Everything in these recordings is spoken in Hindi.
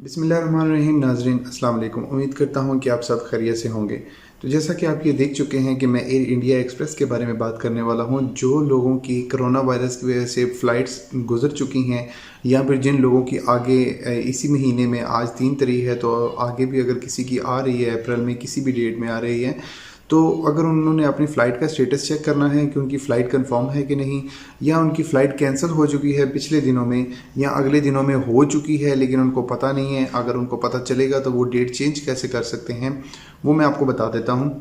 बिस्मिल्लाहिर्रहमानिर्रहीम। नाज़रीन अस्सलाम वालेकुम। उम्मीद करता हूँ कि आप सब खैरियत से होंगे। तो जैसा कि आप ये देख चुके हैं कि मैं एयर इंडिया एक्सप्रेस के बारे में बात करने वाला हूँ, जो लोगों की कोरोना वायरस की वजह से फ़्लाइट्स गुजर चुकी हैं या फिर जिन लोगों की आगे इसी महीने में आज 3 तारीख है, तो आगे भी अगर किसी की आ रही है, अप्रैल में किसी भी डेट में आ रही है, तो अगर उन्होंने अपनी फ़्लाइट का स्टेटस चेक करना है कि उनकी फ़्लाइट कंफर्म है कि नहीं, या उनकी फ़्लाइट कैंसिल हो चुकी है पिछले दिनों में या अगले दिनों में हो चुकी है लेकिन उनको पता नहीं है, अगर उनको पता चलेगा तो वो डेट चेंज कैसे कर सकते हैं, वो मैं आपको बता देता हूँ।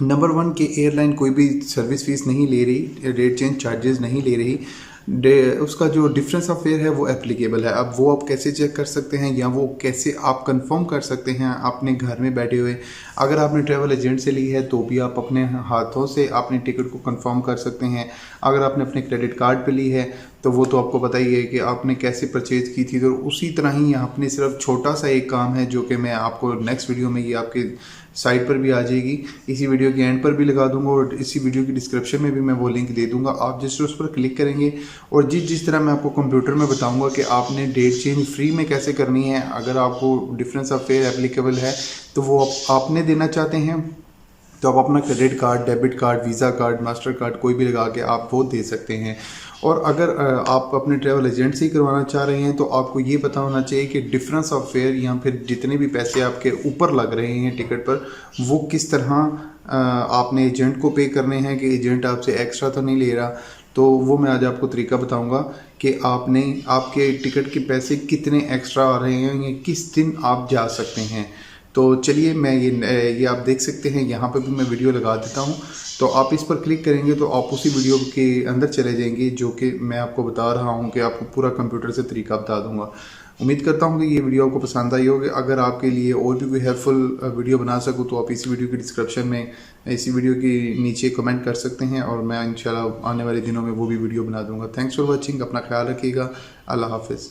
नंबर वन कि एयरलाइन कोई भी सर्विस फीस नहीं ले रही, डेट चेंज चार्जेस नहीं ले रही। उसका जो डिफरेंस ऑफ फेयर है वो एप्लीकेबल है। अब वो आप कैसे चेक कर सकते हैं या वो कैसे आप कंफर्म कर सकते हैं अपने घर में बैठे हुए। अगर आपने ट्रैवल एजेंट से ली है तो भी आप अपने हाथों से अपनी टिकट को कंफर्म कर सकते हैं। अगर आपने अपने क्रेडिट कार्ड पे ली है तो वो तो आपको पता ही है कि आपने कैसे परचेज़ की थी। तो उसी तरह ही आपने सिर्फ छोटा सा एक काम है जो कि मैं आपको नेक्स्ट वीडियो में, ये आपके साइट पर भी आ जाएगी, इसी वीडियो के एंड पर भी लगा दूंगा और इसी वीडियो की डिस्क्रिप्शन में भी मैं वो लिंक दे दूंगा। आप जिस उस पर क्लिक करेंगे और जिस तरह मैं आपको कंप्यूटर में बताऊंगा कि आपने डेट चेंज फ्री में कैसे करनी है, अगर आपको डिफरेंस ऑफ फेयर एप्लीकेबल है तो वो आपने देना चाहते हैं तो आप अपना credit card, debit card, visa card, master card कोई भी लगा के आप वो दे सकते हैं। और अगर आप अपने ट्रैवल एजेंट से ही करवाना चाह रहे हैं तो आपको ये पता होना चाहिए कि डिफरेंस ऑफ फेयर या फिर जितने भी पैसे आपके ऊपर लग रहे हैं टिकट पर, वो किस तरह आपने एजेंट को पे करने हैं, कि एजेंट आपसे एक्स्ट्रा तो नहीं ले रहा। तो वो मैं आज आपको तरीका बताऊंगा कि आपने आपके टिकट के पैसे कितने एक्स्ट्रा आ रहे हैं या किस दिन आप जा सकते हैं। तो चलिए मैं ये आप देख सकते हैं, यहाँ पर भी मैं वीडियो लगा देता हूँ। तो आप इस पर क्लिक करेंगे तो आप उसी वीडियो के अंदर चले जाएंगे जो कि मैं आपको बता रहा हूँ, कि आपको पूरा कंप्यूटर से तरीका बता दूंगा। उम्मीद करता हूँ कि ये वीडियो आपको पसंद आई होगी। अगर आपके लिए और भी कोई हेल्पफुल वीडियो बना सकूँ तो आप इसी वीडियो की डिस्क्रिप्शन में, इसी वीडियो के नीचे कमेंट कर सकते हैं और मैं इंशाल्लाह आने वाले दिनों में वो भी वीडियो बना दूँगा। Thanks for watching. अपना ख्याल रखिएगा। अल्लाह हाफिज़।